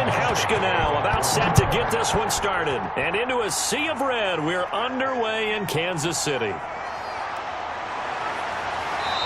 now about set to get this one started. And into a sea of red, we're underway in Kansas City.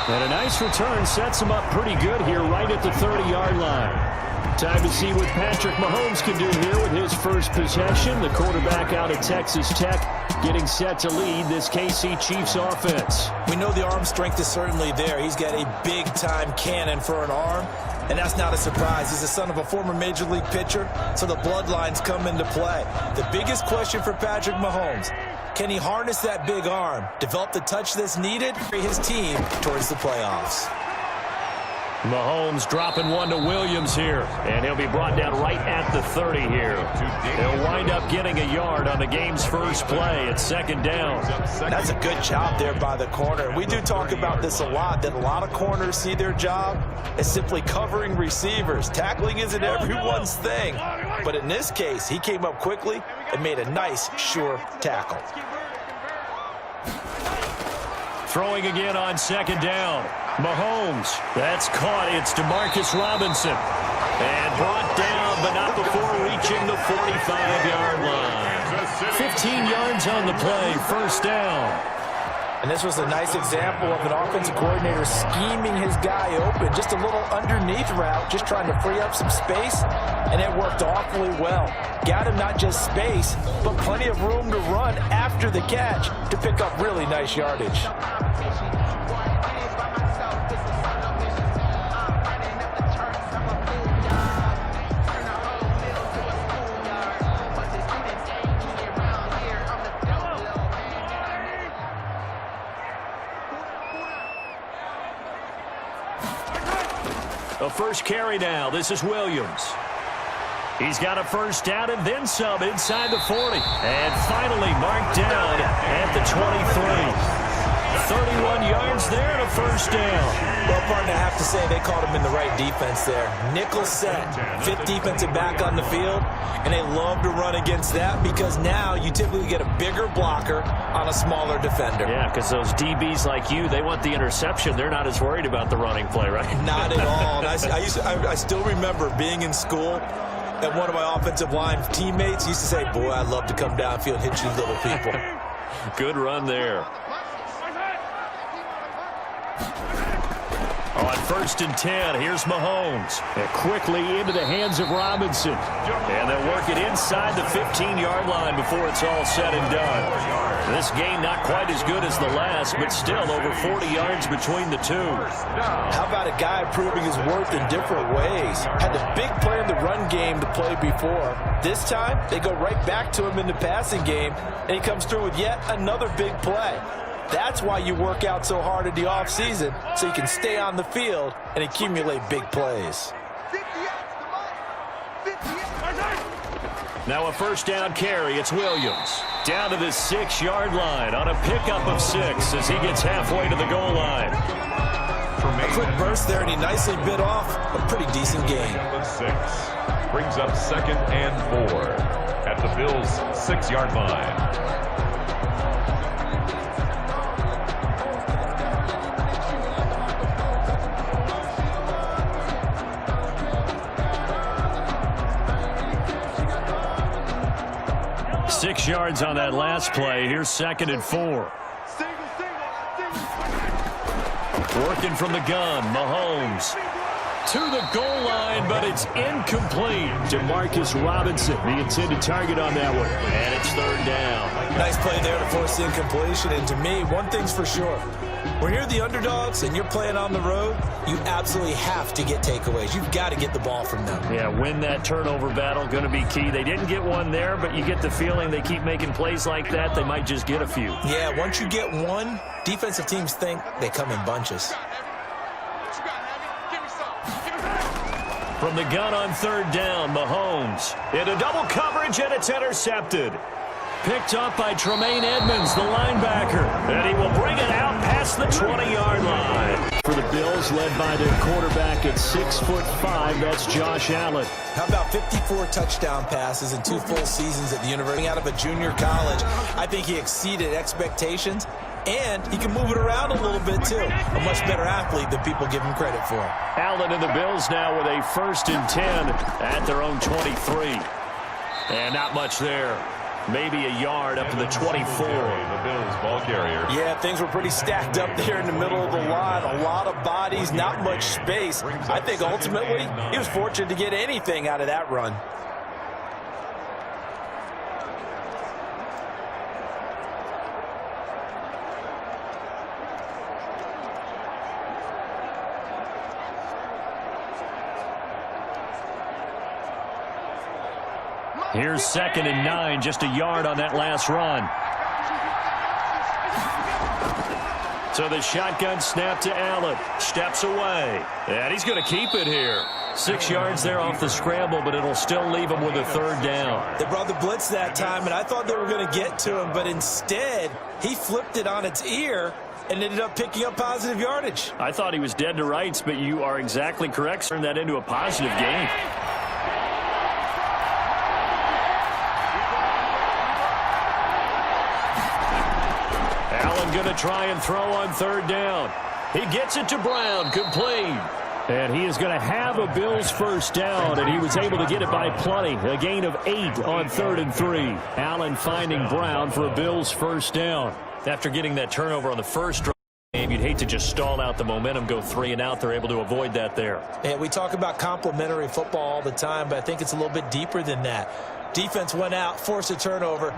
And a nice return sets him up pretty good here right at the 30-yard line. Time to see what Patrick Mahomes can do here with his first possession. The quarterback out of Texas Tech getting set to lead this KC Chiefs offense. We know the arm strength is certainly there. He's got a big-time cannon for an arm, and that's not a surprise. He's the son of a former Major League pitcher, so the bloodlines come into play. The biggest question for Patrick Mahomes, can he harness that big arm, develop the touch that's needed for his team towards the playoffs? Mahomes dropping one to Williams here, and he'll be brought down right at the 30 here. He'll wind up getting a yard on the game's first play at second down. That's a good job there by the corner. We do talk about this a lot, that a lot of corners see their job as simply covering receivers. Tackling isn't everyone's thing, but in this case, he came up quickly and made a nice, sure tackle. Throwing again on second down. Mahomes, that's caught. It's DeMarcus Robinson. And brought down, but not before reaching the 45-yard line. 15 yards on the play, first down. And this was a nice example of an offensive coordinator scheming his guy open. Just a little underneath route, just trying to free up some space, and it worked awfully well. Got him not just space, but plenty of room to run after the catch to pick up really nice yardage. A first carry now. This is Williams. He's got a first down and then some inside the 40. And finally marked down at the 23. 31 yards there and a first down. Well, partner, I have to say they caught him in the right defense there. Nickel set, fifth defensive back on the field, and they love to run against that because now you typically get a bigger blocker on a smaller defender. Yeah, because those DBs like you, they want the interception. They're not as worried about the running play, right? Not at all. And I still remember being in school, and one of my offensive line teammates used to say, boy, I'd love to come downfield and hit you little people. Good run there. On first and 10, here's Mahomes. And quickly into the hands of Robinson. And they'll work it inside the 15-yard line before it's all said and done. This game not quite as good as the last, but still over 40 yards between the two. How about a guy proving his worth in different ways? Had the big play in the run game to play before. This time, they go right back to him in the passing game, and he comes through with yet another big play. That's why you work out so hard in the offseason, so you can stay on the field and accumulate big plays. Now a first down carry. It's Williams. Down to the 6-yard line on a pickup of 6 as he gets halfway to the goal line. A quick burst there, and he nicely bit off a pretty decent gain. 6 brings up second and 4 at the Bills' 6-yard line. Six yards on that last play. Here's second and 4. Working from the gun, Mahomes to the goal line, but it's incomplete. DeMarcus Robinson, the intended target on that one. And it's third down. Nice play there to force the incompletion. And to me, one thing's for sure. When you're the underdogs and you're playing on the road, you absolutely have to get takeaways. You've got to get the ball from them. Yeah, win that turnover battle, going to be key. They didn't get one there, but you get the feeling they keep making plays like that, they might just get a few. Yeah, once you get one, defensive teams think they come in bunches. From the gun on third down, Mahomes into double coverage, and it's intercepted. Picked up by Tremaine Edmonds, the linebacker. And he will bring it out past the 20-yard line. For the Bills, led by their quarterback at 6'5", that's Josh Allen. How about 54 touchdown passes in 2 full seasons at the university out of a junior college? I think he exceeded expectations. And he can move it around a little bit, too. A much better athlete than people give him credit for. Allen and the Bills now with a 1st and 10 at their own 23. And not much there. Maybe a yard up to the 24. The Bills ball carrier. Yeah, things were pretty stacked up there in the middle of the line. A lot of bodies, not much space. I think ultimately he was fortunate to get anything out of that run. Here's 2nd and 9, just a yard on that last run. So the shotgun snap to Allen. Steps away. And he's going to keep it here. 6 yards there off the scramble, but it'll still leave him with a 3rd down. They brought the blitz that time, and I thought they were going to get to him, but instead he flipped it on its ear and ended up picking up positive yardage. I thought he was dead to rights, but you are exactly correct. Turn that into a positive gain. Allen going to try and throw on 3rd down. He gets it to Brown, complete. And he is going to have a Bills 1st down, and he was able to get it by plenty. A gain of 8 on 3rd and 3. Allen finding Brown for a Bills 1st down. After getting that turnover on the first game, you'd hate to just stall out the momentum, go 3 and out. They're able to avoid that there. Yeah, we talk about complementary football all the time, but I think it's a little bit deeper than that. Defense went out, forced a turnover,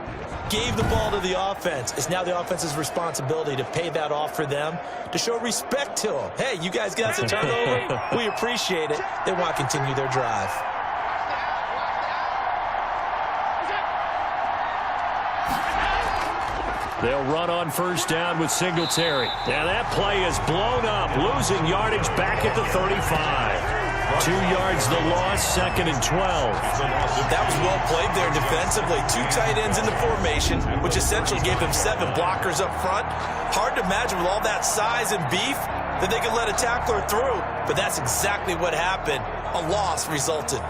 gave the ball to the offense. It's now the offense's responsibility to pay that off for them, to show respect to them. Hey, you guys got us a turnover. We appreciate it. They want to continue their drive. They'll run on 1st down with Singletary. Now that play is blown up, losing yardage back at the 35. 2 yards the loss, 2nd and 12. That was well played there defensively. 2 tight ends in the formation, which essentially gave them 7 blockers up front. Hard to imagine with all that size and beef that they could let a tackler through, but that's exactly what happened. A loss resulted.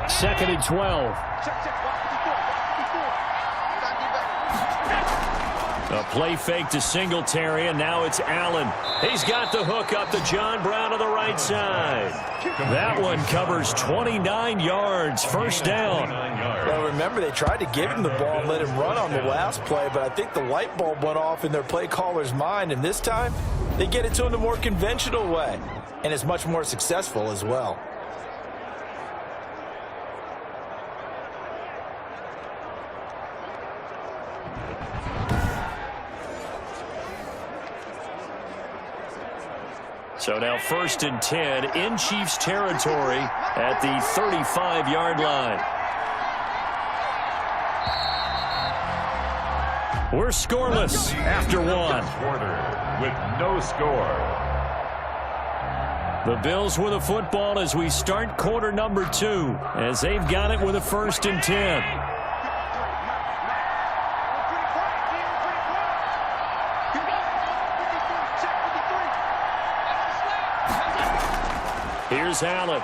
Second and 12. A play fake to Singletary, and now it's Allen. He's got the hook up to John Brown on the right side. That one covers 29 yards, 1st down. Well, remember, they tried to give him the ball and let him run on the last play, but I think the light bulb went off in their play caller's mind, and this time they get it to him the more conventional way, and it's much more successful as well. So now 1st and 10 in Chiefs territory at the 35-yard line. We're scoreless after 1. Quarter with no score. The Bills with a football as we start quarter number 2, as they've got it with a 1st and 10. Here's Allen.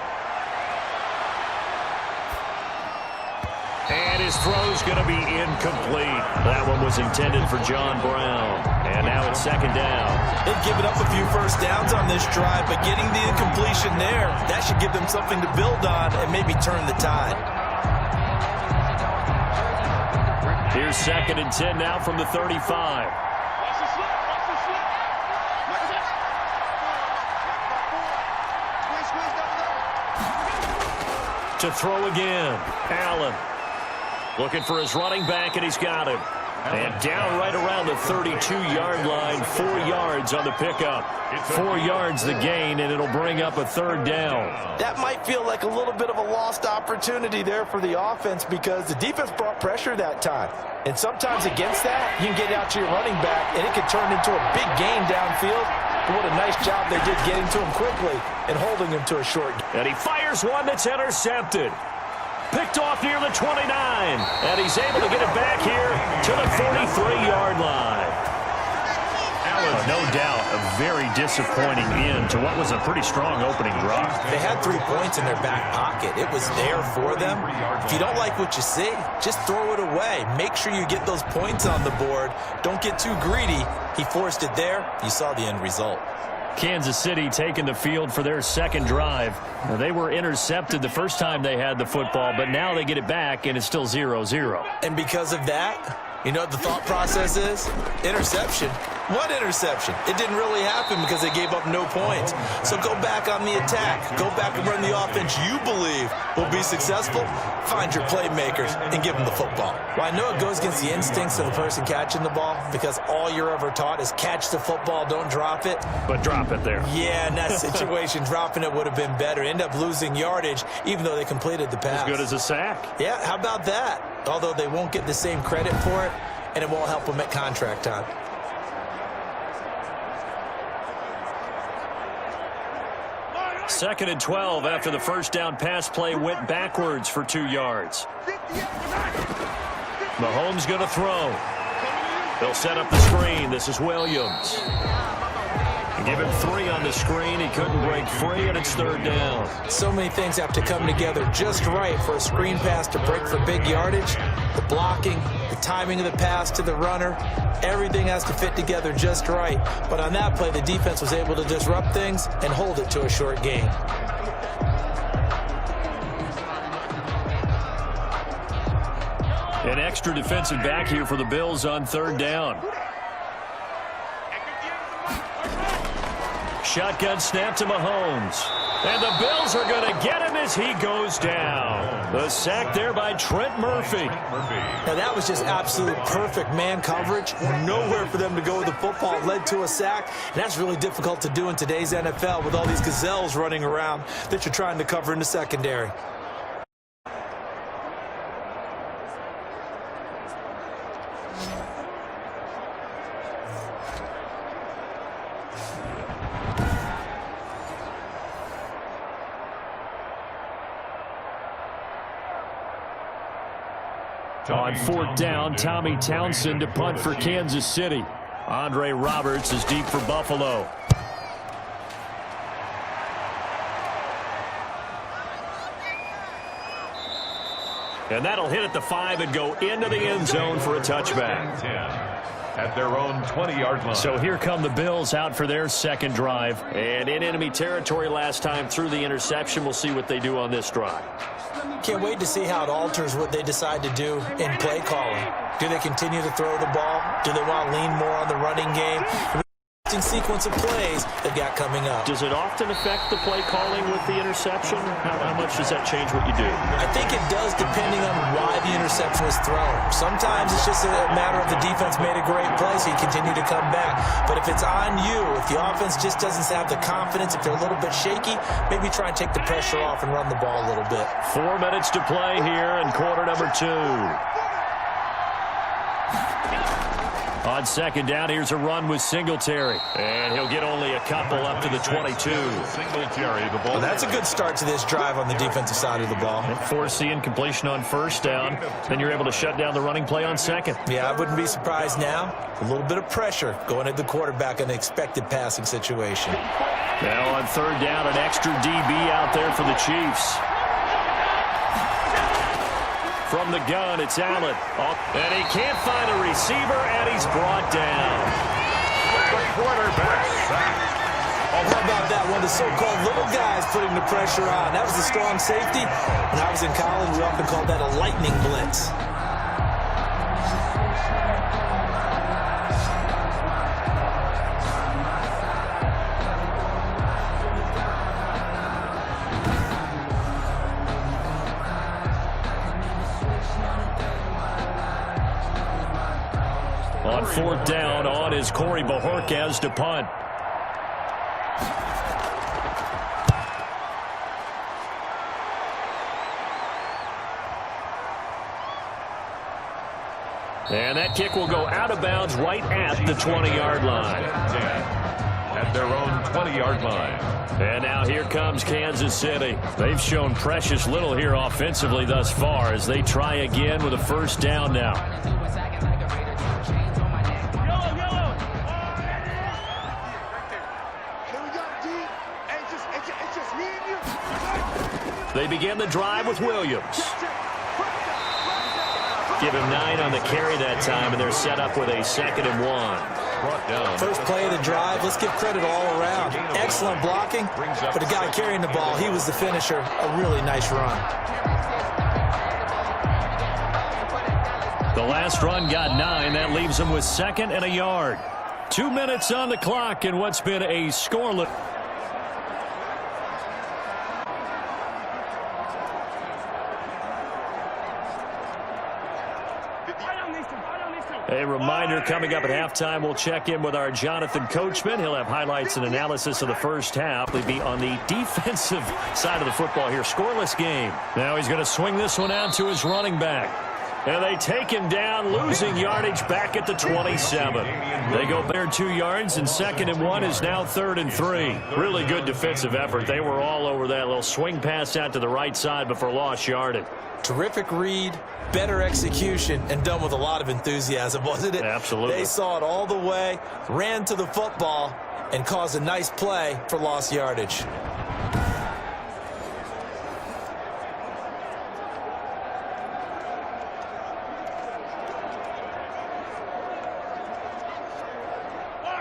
And his throw's going to be incomplete. That one was intended for John Brown. And now it's 2nd down. They've given up a few 1st downs on this drive, but getting the incompletion there, that should give them something to build on and maybe turn the tide. Here's 2nd and 10 now from the 35. To throw again. Allen looking for his running back, and he's got him. And down right around the 32-yard line, 4 yards on the pickup. 4 yards the gain, and it'll bring up a 3rd down. That might feel like a little bit of a lost opportunity there for the offense because the defense brought pressure that time. And sometimes against that, you can get out to your running back, and it can turn into a big gain downfield. But what a nice job they did getting to him quickly and holding him to a short gain. And he fires one that's intercepted. Picked off near the 29. And he's able to get it back here to the 43-yard line. was no doubt a very disappointing end to what was a pretty strong opening drive. They had 3 points in their back pocket. It was there for them. If you don't like what you see, just throw it away. Make sure you get those points on the board. Don't get too greedy. He forced it there. You saw the end result. Kansas City taking the field for their second drive. Now, they were intercepted the first time they had the football, but now they get it back, and it's still 0-0. And because of that, you know what the thought process is? Interception. What interception? It didn't really happen because they gave up no points. So go back on the attack. Go back and run the offense you believe will be successful. Find your playmakers and give them the football. Well, I know it goes against the instincts of the person catching the ball because all you're ever taught is catch the football, don't drop it. But drop it there. Yeah, in that situation, dropping it would have been better. End up losing yardage even though they completed the pass. As good as a sack. Yeah, how about that? Although they won't get the same credit for it, and it won't help them at contract time. Second and 12 after the first down pass play went backwards for 2 yards. Mahomes going to throw. They'll set up the screen. This is Williams. Give him 3 on the screen. He couldn't break free, and it's third down. So many things have to come together just right for a screen pass to break for big yardage. The blocking, the timing of the pass to the runner, everything has to fit together just right. But on that play, the defense was able to disrupt things and hold it to a short gain. An extra defensive back here for the Bills on third down. Shotgun snap to Mahomes. And the Bills are going to get him as he goes down. The sack there by Trent Murphy. Now that was just absolute perfect man coverage. Nowhere for them to go with the football. Led to a sack. And that's really difficult to do in today's NFL with all these gazelles running around that you're trying to cover in the secondary. On fourth down, Tommy Townsend to punt for Kansas City. Andre Roberts is deep for Buffalo. And that'll hit at the 5 and go into the end zone for a touchback. 10 at their own 20-yard line. So here come the Bills out for their second drive. And in enemy territory last time through the interception. We'll see what they do on this drive. Can't wait to see how it alters what they decide to do in play calling. Do they continue to throw the ball? Do they want to lean more on the running game? Sequence of plays they've got coming up. Does it often affect the play calling with the interception? How much does that change what you do? I think it does depending on why the interception was thrown. Sometimes it's just a matter of the defense made a great play, so you continue to come back. But if it's on you, if the offense just doesn't have the confidence, if they're a little bit shaky, maybe try and take the pressure off and run the ball a little bit. 4 minutes to play here in quarter number 2. On second down, here's a run with Singletary. And he'll get only a couple up to the 22. Singletary, the ball. Well, that's a good start to this drive on the defensive side of the ball. And force the incompletion on first down. Then you're able to shut down the running play on second. Yeah, I wouldn't be surprised now. A little bit of pressure going at the quarterback in an expected passing situation. Now on third down, an extra DB out there for the Chiefs. From the gun, it's Allen. And he can't find a receiver, and he's brought down. The quarterback sack. Oh, how about that? One of the so-called little guys putting the pressure on. That was a strong safety. When I was in college, we often called that a lightning blitz. On fourth down, on is Corey Bojorquez to punt. And that kick will go out of bounds right at the 20-yard line. 10 at their own 20-yard line. And now here comes Kansas City. They've shown precious little here offensively thus far as they try again with a first down now. They begin the drive with Williams. Give him 9 on the carry that time, and they're set up with a 2nd and 1. First play of the drive, let's give credit all around. Excellent blocking, but the guy carrying the ball, he was the finisher. A really nice run. The last run got 9. That leaves him with 2nd and a yard. 2 minutes on the clock in what's been a scoreless. A reminder, coming up at halftime, we'll check in with our Jonathan Coachman. He'll have highlights and analysis of the first half. He'll be on the defensive side of the football here. Scoreless game. Now he's going to swing this one out to his running back. And they take him down, losing yardage back at the 27. They go there 2 yards, and 2nd and 1 is now 3rd and 3. Really good defensive effort. They were all over that little swing pass out to the right side before lost yardage. Terrific read, better execution, and done with a lot of enthusiasm, wasn't it? Absolutely. They saw it all the way, ran to the football, and caused a nice play for lost yardage.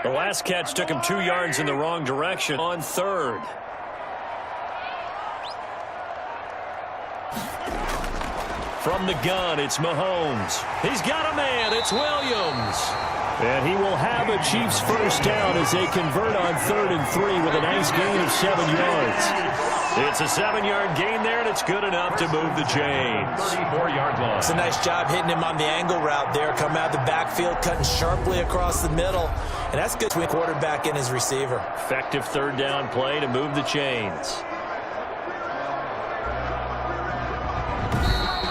The last catch took him 2 yards in the wrong direction on 3rd. From the gun, it's Mahomes. He's got a man. It's Williams. And he will have a Chiefs first down as they convert on 3rd and 3 with a nice gain of 7 yards. It's a 7-yard gain there, and it's good enough to move the chains. 34-yard line. It's a nice job hitting him on the angle route there. Come out the backfield, cutting sharply across the middle. And that's good between quarterback and his receiver. Effective 3rd down play to move the chains.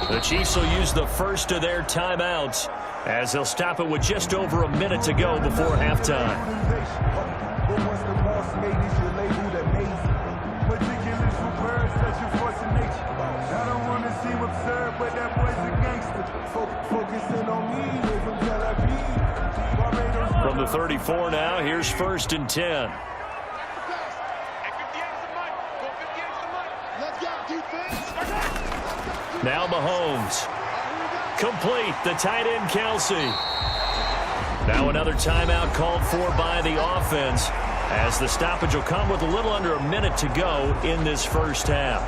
The Chiefs will use the first of their timeouts as they'll stop it with just over a minute to go before halftime. From the 34 now, here's 1st and 10. Now Mahomes. Complete. The tight end, Kelsey. Now another timeout called for by the offense as the stoppage will come with a little under a minute to go in this first half.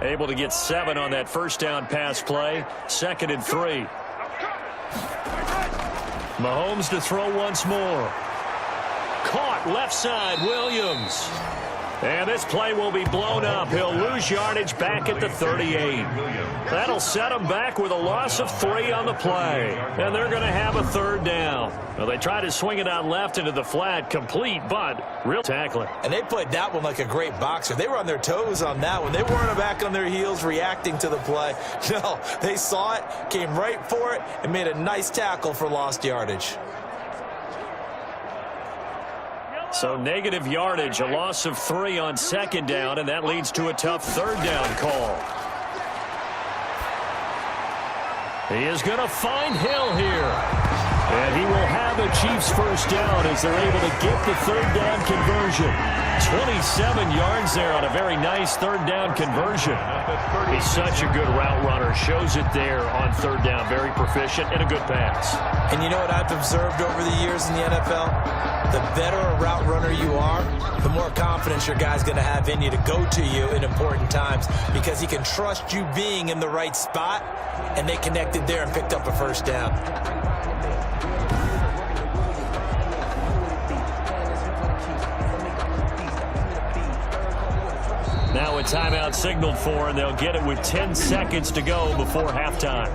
Able to get 7 on that first down pass play. 2nd and 3. Mahomes to throw once more. Caught left side, Williams. And this play will be blown up. He'll lose yardage back at the 38. That'll set him back with a loss of 3 on the play. And they're going to have a 3rd down. Well, they tried to swing it out left into the flat, complete, but real tackling. And they played that one like a great boxer. They were on their toes on that one. They weren't back on their heels reacting to the play. No, they saw it, came right for it, and made a nice tackle for lost yardage. So negative yardage, a loss of 3 on 2nd down, and that leads to a tough 3rd down call. He is going to find Hill here. And he will have a Chiefs first down as they're able to get the 3rd down conversion. 27 yards there on a very nice 3rd down conversion. He's such a good route runner. Shows it there on 3rd down. Very proficient and a good pass. And you know what I've observed over the years in the NFL? The better a route runner you are, the more confidence your guy's going to have in you to go to you in important times because he can trust you being in the right spot, and they connected there and picked up a first down. Now a timeout signaled for, and they'll get it with 10 seconds to go before halftime.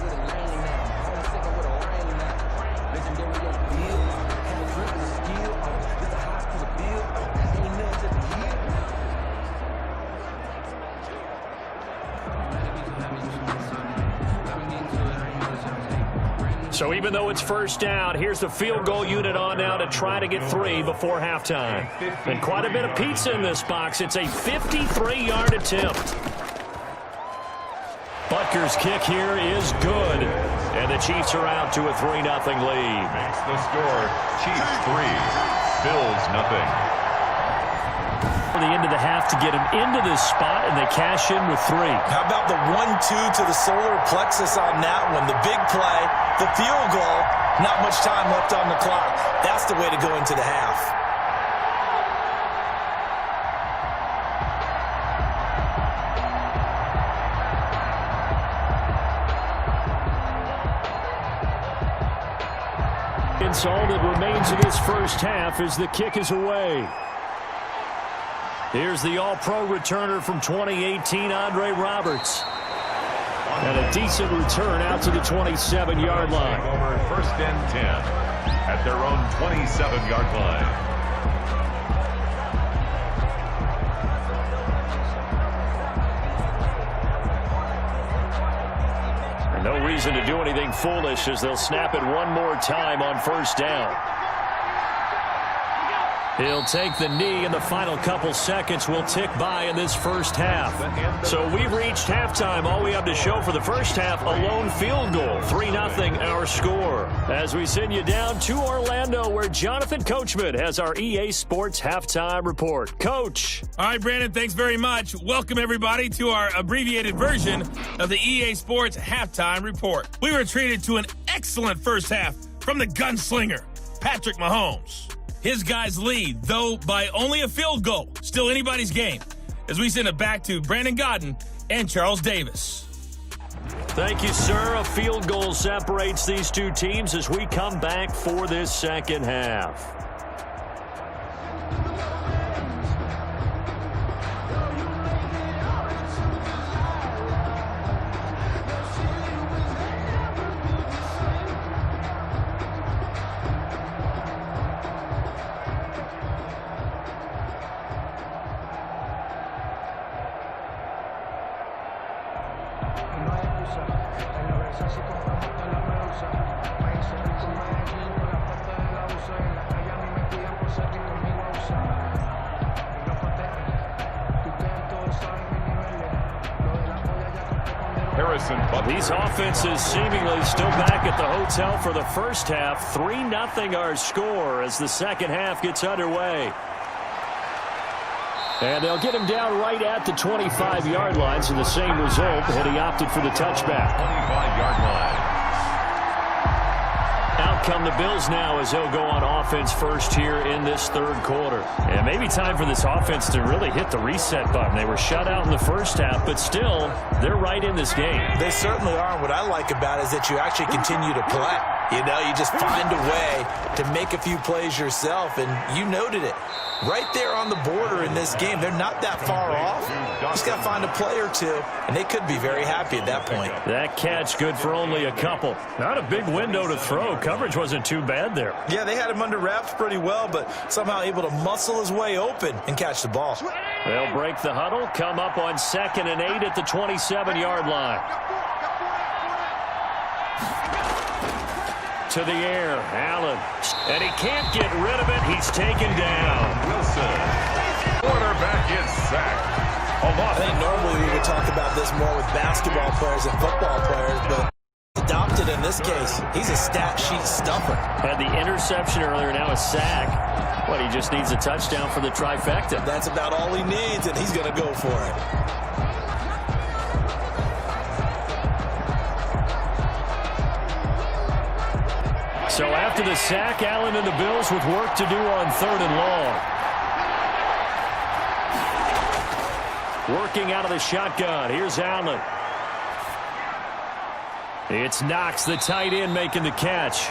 So even though it's first down, here's the field goal unit on now to try to get 3 before halftime. And quite a bit of pizza in this box. It's a 53-yard attempt. Butker's kick here is good. And the Chiefs are out to a 3-0 lead. Makes the score Chiefs 3, Bills nothing. For the end of the half to get him into this spot, and they cash in with 3. How about the 1-2 to the solar plexus on that one? The big play, the field goal, not much time left on the clock. That's the way to go into the half. It's all that remains of this first half as the kick is away. Here's the all-pro returner from 2018, Andre Roberts. And a decent return out to the 27-yard line. Over 1st and 10 at their own 27-yard line. No reason to do anything foolish as they'll snap it one more time on 1st down. He'll take the knee, and the final couple seconds will tick by in this first half. So we've reached halftime. All we have to show for the first half, a lone field goal. 3-0 our score. As we send you down to Orlando, where Jonathan Coachman has our EA Sports Halftime Report. Coach. All right, Brandon, thanks very much. Welcome, everybody, to our abbreviated version of the EA Sports Halftime Report. We were treated to an excellent first half from the gunslinger, Patrick Mahomes. His guys lead, though by only a field goal. Still anybody's game. As we send it back to Brandon Godden and Charles Davis. Thank you, sir. A field goal separates these two teams as we come back for this second half. These offenses seemingly still back at the hotel for the first half. 3-0 our score as the second half gets underway. And they'll get him down right at the 25-yard line, so the same result had he opted for the touchback. 25-yard line. Out come the Bills now as they'll go on offense first here in this third quarter. And maybe time for this offense to really hit the reset button. They were shut out in the first half, but still, they're right in this game. They certainly are. What I like about it is that you actually continue to play. You know, you just find a way to make a few plays yourself, and you noted it. Right there on the border in this game. They're not that far off. Just got to find a play or two, and they could be very happy at that point. That catch good for only a couple. Not a big window to throw. Coverage wasn't too bad there. Yeah, they had him under wraps pretty well, but somehow able to muscle his way open and catch the ball. They'll break the huddle, come up on 2nd and 8 at the 27-yard line. To the air, Allen. And he can't get rid of it. He's taken down. Wilson. Quarterback is sacked. I think normally we would talk about this more with basketball players and football players, but adopted in this case, he's a stat sheet stuffer. Had the interception earlier, now a sack. Well, he just needs a touchdown for the trifecta. That's about all he needs, and he's going to go for it. So after the sack, Allen and the Bills with work to do on 3rd and long. Working out of the shotgun. Here's Allen. It's Knox, the tight end, making the catch.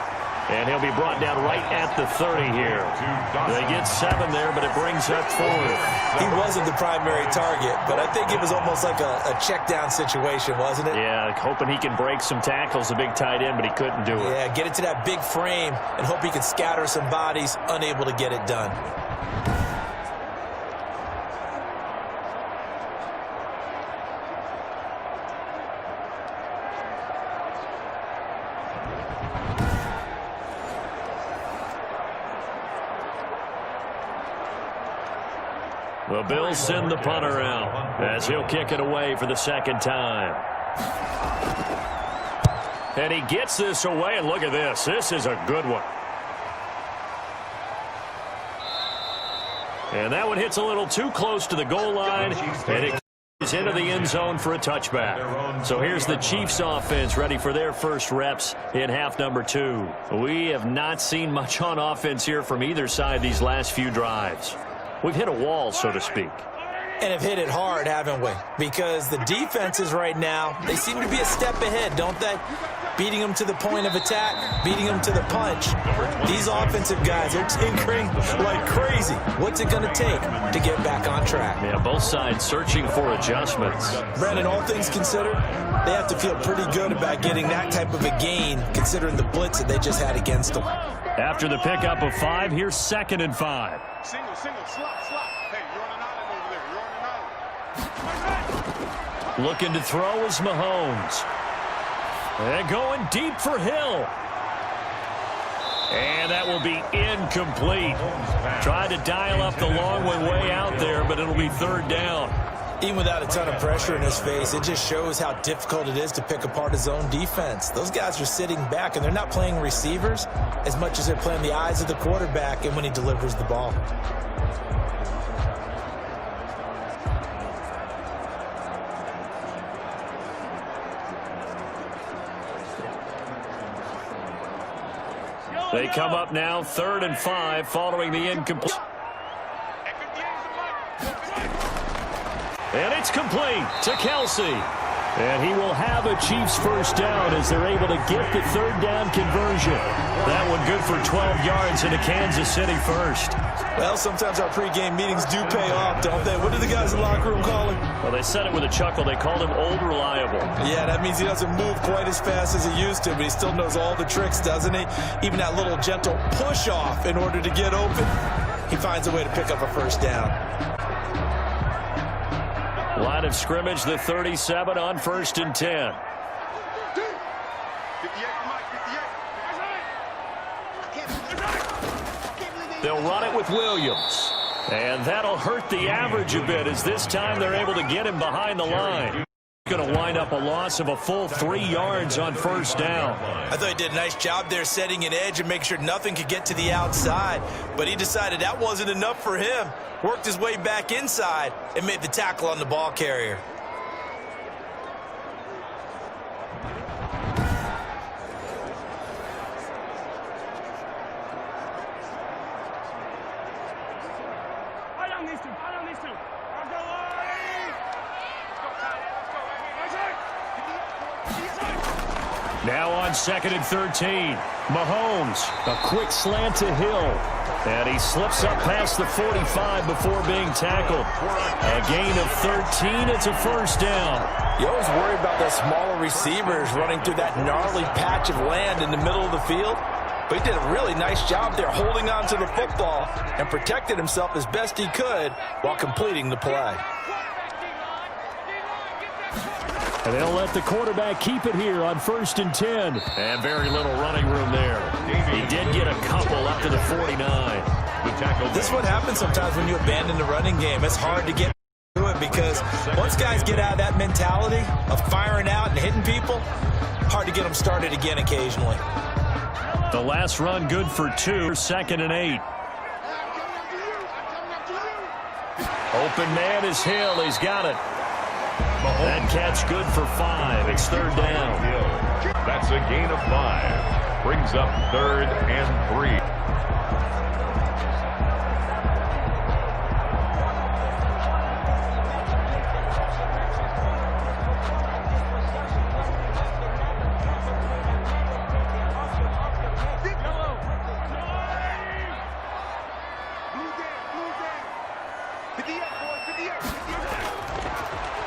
And he'll be brought down right at the 30 here. They get 7 there, but it brings up 4. He wasn't the primary target, but I think it was almost like a check down situation, wasn't it? Yeah, hoping he can break some tackles, the big tight end, but he couldn't do it. Yeah, get it to that big frame and hope he can scatter some bodies, unable to get it done. The Bills send the punter out as he'll kick it away for the second time. And he gets this away, and look at this. This is a good one. And that one hits a little too close to the goal line, and it is into the end zone for a touchback. So here's the Chiefs offense ready for their first reps in half number 2. We have not seen much on offense here from either side these last few drives. We've hit a wall, so to speak. And have hit it hard, haven't we? Because the defenses right now, they seem to be a step ahead, don't they? Beating them to the point of attack, beating them to the punch. These offensive guys are tinkering like crazy. What's it going to take to get back on track? Yeah, both sides searching for adjustments. Brandon, all things considered, they have to feel pretty good about getting that type of a gain, considering the blitz that they just had against them. After the pickup of 5, here's 2nd and 5. Single, slot. Hey, you're on an island over there. You're on an island. Looking to throw is Mahomes. And going deep for Hill. And that will be incomplete. Tried to dial up the long one way out there, but it'll be 3rd down. Even without a ton of pressure in his face, it just shows how difficult it is to pick apart his own defense. Those guys are sitting back, and they're not playing receivers as much as they're playing the eyes of the quarterback and when he delivers the ball. They come up now 3rd and 5 following the incomplete. And it's complete to Kelsey. And he will have a Chiefs first down as they're able to get the 3rd down conversion. That one good for 12 yards into Kansas City first. Well, sometimes our pregame meetings do pay off, don't they? What do the guys in the locker room call him? Well, they said it with a chuckle. They called him Old Reliable. Yeah, that means he doesn't move quite as fast as he used to, but he still knows all the tricks, doesn't he? Even that little gentle push-off in order to get open. He finds a way to pick up a first down. Line of scrimmage, the 37 on 1st and 10. They'll run it with Williams. And that'll hurt the average a bit as this time they're able to get him behind the line. Going to wind up a loss of a full 3 yards on 1st down. I thought he did a nice job there setting an edge and make sure nothing could get to the outside. But he decided that wasn't enough for him. Worked his way back inside and made the tackle on the ball carrier. Now on 2nd and 13. Mahomes, a quick slant to Hill. And he slips up past the 45 before being tackled. A gain of 13. It's a first down. You always worry about the smaller receivers running through that gnarly patch of land in the middle of the field. But he did a really nice job there holding on to the football and protected himself as best he could while completing the play. And they'll let the quarterback keep it here on 1st and 10. And very little running room there. He did get a couple up to the 49. This is what happens sometimes when you abandon the running game. It's hard to get to it because once guys get out of that mentality of firing out and hitting people, hard to get them started again occasionally. The last run good for 2. 2nd and 8. Open man is Hill. He's got it. That catch good for 5. It's 3rd down. That's a gain of 5. Brings up 3rd and 3.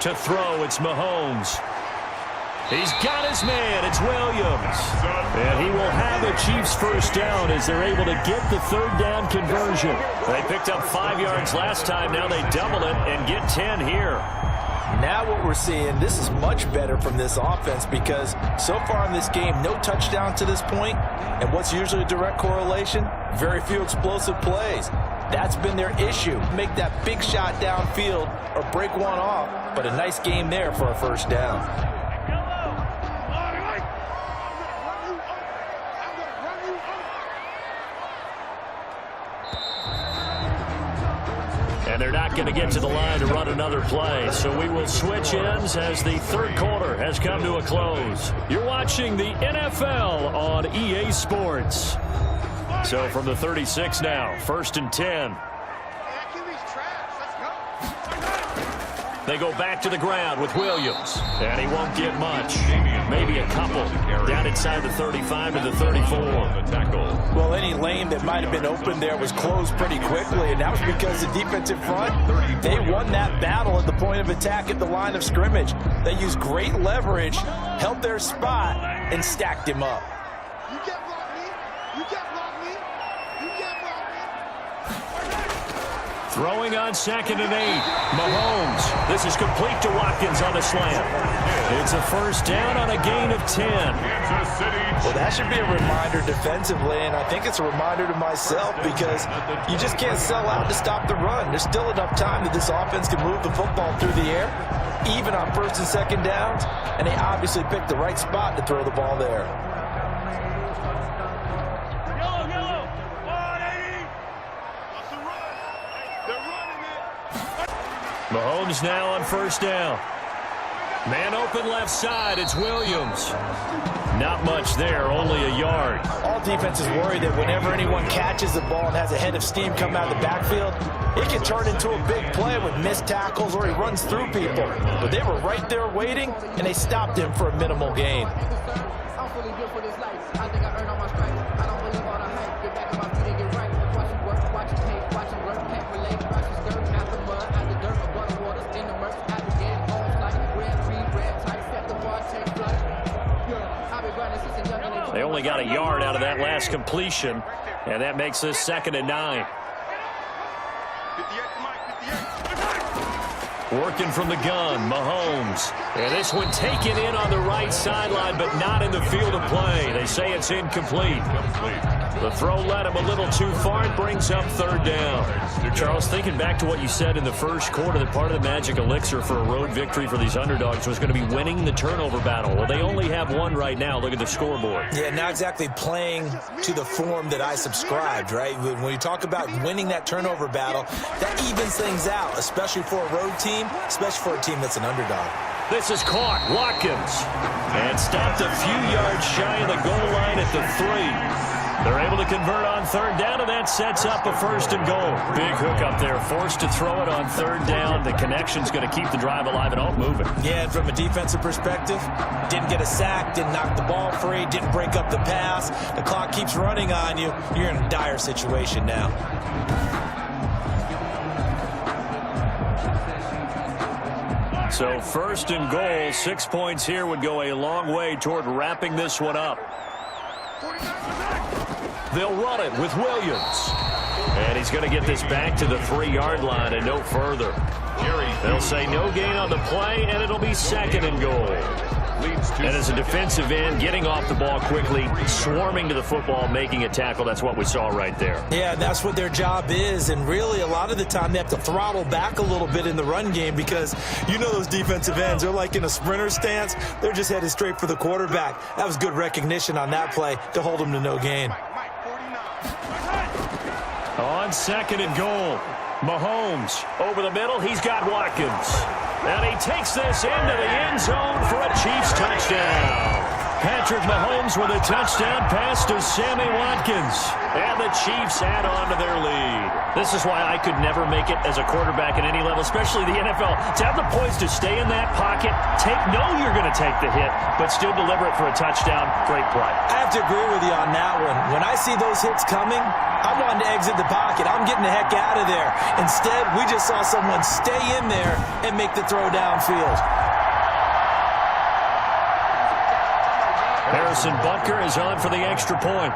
To throw, it's Mahomes. He's got his man. It's Williams. And he will have a Chiefs first down as they're able to get the 3rd down conversion. They picked up 5 yards last time. Now they double it and get 10 here. Now what we're seeing, this is much better from this offense because so far in this game, no touchdown to this point. And what's usually a direct correlation? Very few explosive plays. That's been their issue. Make that big shot downfield or break one off. But a nice game there for a first down. And they're not going to get to the line to run another play. So we will switch ends as the third quarter has come to a close. You're watching the NFL on EA Sports. So from the 36 now, 1st and 10. They go back to the ground with Williams. And he won't get much. Maybe a couple. Down inside the 35 to the 34. Well, any lane that might have been open there was closed pretty quickly, and that was because the defensive front, they won that battle at the point of attack at the line of scrimmage. They used great leverage, held their spot, and stacked him up. You can't block me. You can't block me. You can't block me. Throwing on 2nd and 8. Mahomes. This is complete to Watkins on the slant. It's a first down on a gain of 10. Well, that should be a reminder defensively, and I think it's a reminder to myself because you just can't sell out to stop the run. There's still enough time that this offense can move the football through the air, even on 1st and 2nd downs, and they obviously picked the right spot to throw the ball there. Mahomes now on 1st down. Man open left side, it's Williams. Not much there, only a yard. All defenses worry that whenever anyone catches the ball and has a head of steam come out of the backfield, it can turn into a big play with missed tackles or he runs through people. But they were right there waiting, and they stopped him for a minimal gain. They only got a yard out of that last completion, and that makes this 2nd and 9. Working from the gun, Mahomes. And this one taken in on the right sideline, but not in the field of play. They say it's incomplete. The throw led him a little too far. It brings up 3rd down. Charles, thinking back to what you said in the first quarter, that part of the magic elixir for a road victory for these underdogs was going to be winning the turnover battle. Well, they only have one right now. Look at the scoreboard. Yeah, not exactly playing to the form that I subscribed, right? When you talk about winning that turnover battle, that evens things out, especially for a road team, especially for a team that's an underdog. This is caught. Watkins. And stopped a few yards shy of the goal line at the 3. They're able to convert on 3rd down, and that sets up a 1st and goal. Big hook up there, forced to throw it on 3rd down. The connection's going to keep the drive alive and all moving. Yeah, and from a defensive perspective, didn't get a sack, didn't knock the ball free, didn't break up the pass. The clock keeps running on you. You're in a dire situation now. So 1st and goal, 6 points here would go a long way toward wrapping this one up. They'll run it with Williams. And he's going to get this back to the 3-yard line and no further. They'll say no gain on the play, and it'll be 2nd and goal. And as a defensive end, getting off the ball quickly, swarming to the football, making a tackle, that's what we saw right there. Yeah, that's what their job is, and really a lot of the time they have to throttle back a little bit in the run game because you know those defensive ends, they're like in a sprinter stance. They're just headed straight for the quarterback. That was good recognition on that play to hold them to no gain. On 2nd and goal, Mahomes over the middle. He's got Watkins. And he takes this into the end zone for a Chiefs touchdown. Patrick Mahomes with a touchdown pass to Sammy Watkins. And the Chiefs add on to their lead. This is why I could never make it as a quarterback at any level, especially the NFL. To have the poise to stay in that pocket, know you're going to take the hit, but still deliver it for a touchdown. Great play. I have to agree with you on that one. When I see those hits coming, I'm wanting to exit the pocket. I'm getting the heck out of there. Instead, we just saw someone stay in there and make the throw downfield. Harrison Butker is on for the extra point.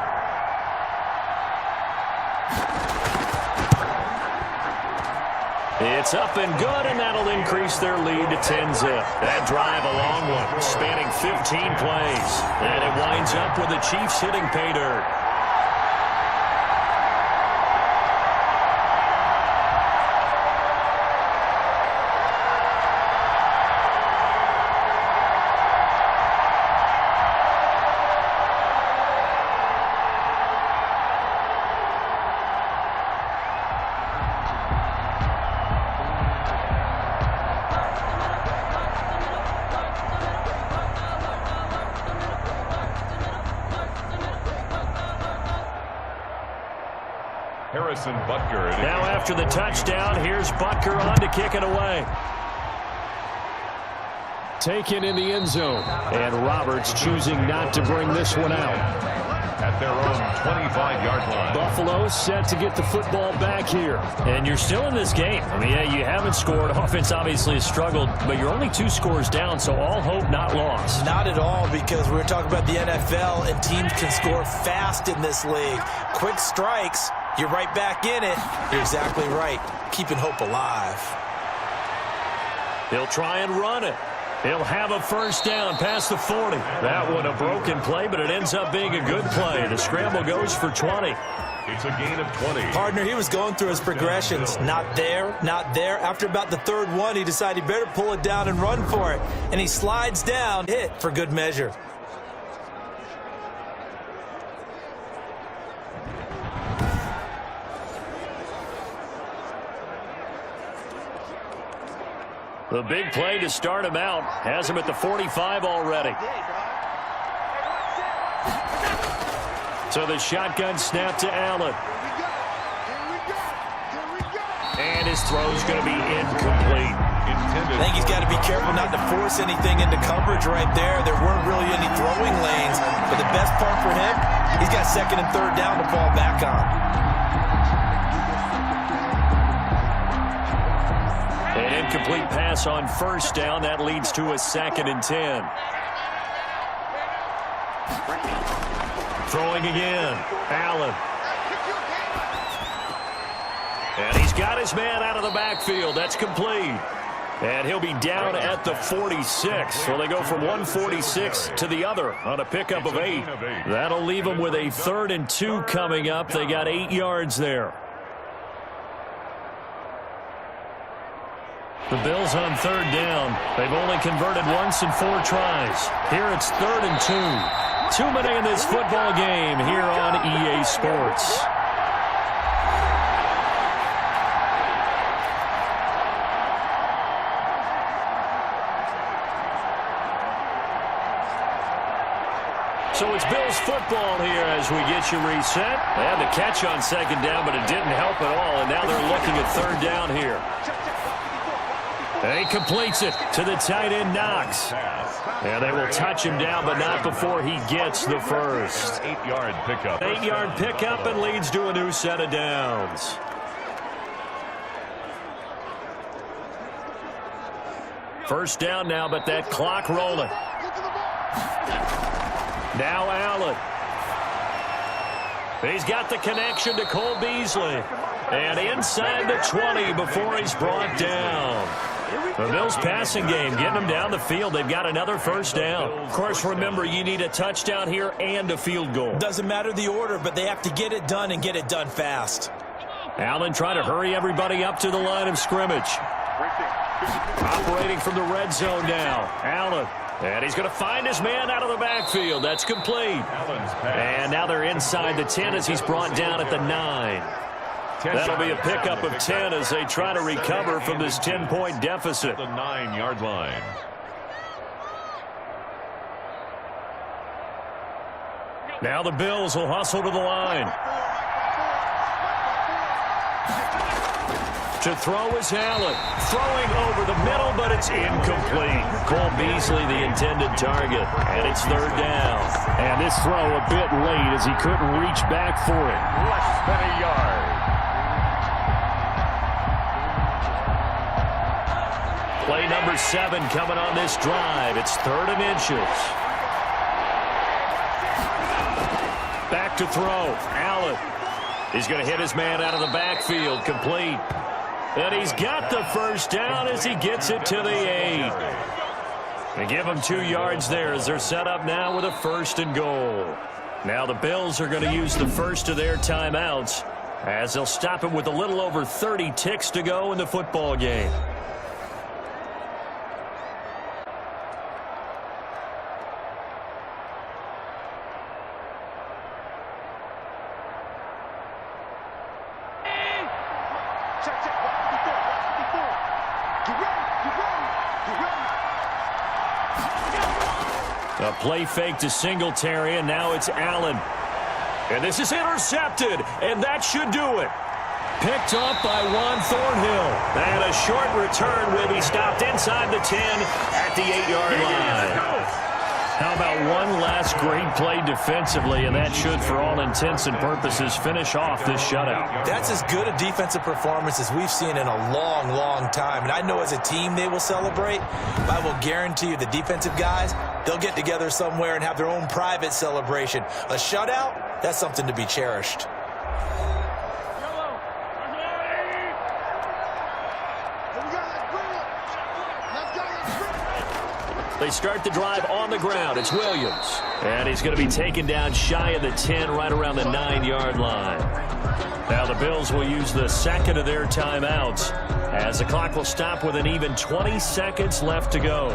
It's up and good, and that'll increase their lead to 10-zip. That drive, a long one, spanning 15 plays. And it winds up with the Chiefs hitting pay dirt. Harrison Butker. Now after the touchdown, here's Butker on to kick it away. Taken in the end zone. And Roberts choosing not to bring this one out. At their own 25-yard line. Buffalo set to get the football back here. And you're still in this game. I mean, yeah, you haven't scored. Offense obviously has struggled, but you're only 2 scores down, so all hope not lost. Not at all, because we're talking about the NFL, and teams can score fast in this league. Quick strikes, you're right back in it. You're exactly right. Keeping hope alive. He'll try and run it. He'll have a first down past the 40. That one a broken play, but it ends up being a good play. The scramble goes for 20. It's a gain of 20. Partner, he was going through his progressions. Not there, not there. After about the 3rd one, he decided he better pull it down and run for it. And he slides down, hit for good measure. The big play to start him out. Has him at the 45 already. So the shotgun snap to Allen. And his throw's going to be incomplete. I think he's got to be careful not to force anything into coverage right there. There weren't really any throwing lanes. But the best part for him, he's got 2nd and 3rd down to fall back on. An incomplete pass on first down. That leads to a 2nd and 10. Throwing again. Allen. And he's got his man out of the backfield. That's complete. And he'll be down at the 46. So they go from 146 to the other on a pickup of 8. That'll leave them with a 3rd and 2 coming up. They got 8 yards there. The Bills on 3rd down. They've only converted once in 4 tries. Here it's 3rd and 2. 2 minutes in this football game here on EA Sports. So it's Bills football here as we get you reset. They had the catch on 2nd down, but it didn't help at all, and now they're looking at 3rd down here. And he completes it to the tight end, Knox. And they will touch him down, but not before he gets the first. 8-yard pickup. 8-yard pickup and leads to a new set of downs. First down now, but that clock rolling. Now Allen. He's got the connection to Cole Beasley. And inside the 20 before he's brought down. The Bills passing game, getting them down the field. They've got another first down. Of course, remember, you need a touchdown here and a field goal. Doesn't matter the order, but they have to get it done and get it done fast. Allen trying to hurry everybody up to the line of scrimmage. Operating from the red zone now. Allen. And he's going to find his man out of the backfield. That's complete. And now they're inside the 10 as he's brought down at the 9. That'll be a pickup of 10 as they try to recover from this 10-point deficit. The 9-yard line. Now the Bills will hustle to the line. To throw is Allen. Throwing over the middle, but it's incomplete. Cole Beasley, the intended target. And it's 3rd down. And this throw a bit late as he couldn't reach back for it. Less than a yard. Play number 7 coming on this drive. It's 3rd and inches. Back to throw. Allen. He's going to hit his man out of the backfield. Complete. And he's got the first down as he gets it to the 8. They give him 2 yards there as they're set up now with a 1st and goal. Now the Bills are going to use the first of their timeouts as they'll stop it with a little over 30 ticks to go in the football game. A play fake to Singletary, and now it's Allen. And this is intercepted, and that should do it. Picked off by Juan Thornhill. And a short return will be stopped inside the 10 at the 8-yard line. How about one last great play defensively, and that should, for all intents and purposes, finish off this shutout. That's as good a defensive performance as we've seen in a long, long time. And I know as a team they will celebrate, but I will guarantee you the defensive guys, they'll get together somewhere and have their own private celebration. A shutout, that's something to be cherished. They start the drive on the ground. It's Williams. And he's going to be taken down shy of the 10, right around the 9-yard line. Now the Bills will use the second of their timeouts as the clock will stop with an even 20 seconds left to go.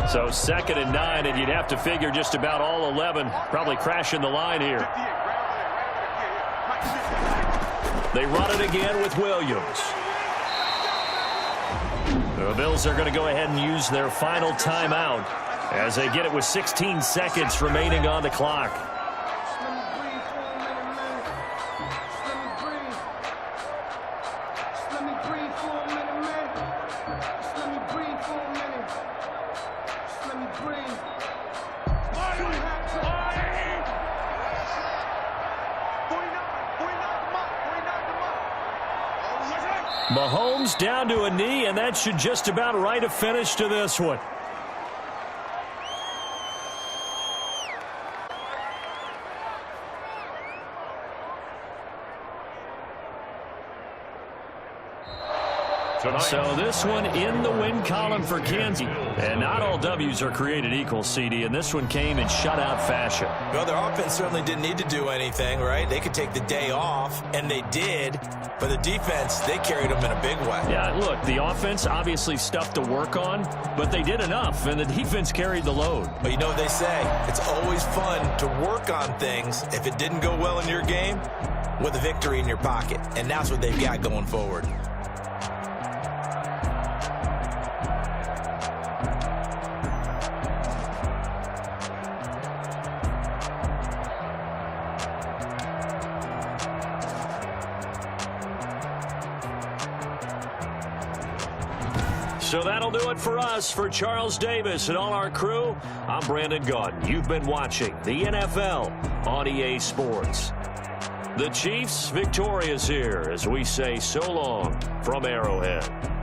So 2nd and 9, and you'd have to figure just about all 11 probably crashing the line here. They run it again with Williams. The Bills are going to go ahead and use their final timeout as they get it with 16 seconds remaining on the clock. Mahomes down to a knee, and that should just about write a finish to this one. So this one in the win column for Kansas. And not all W's are created equal, CD, and this one came in shutout fashion. Well, their offense certainly didn't need to do anything, right? They could take the day off, and they did. But the defense, they carried them in a big way. Yeah, look, the offense obviously stuff to work on, but they did enough, and the defense carried the load. But you know what they say? It's always fun to work on things if it didn't go well in your game with a victory in your pocket. And that's what they've got going forward. So that'll do it for us. For Charles Davis and all our crew, I'm Brandon Gaudin. You've been watching the NFL on EA Sports. The Chiefs victorious here as we say so long from Arrowhead.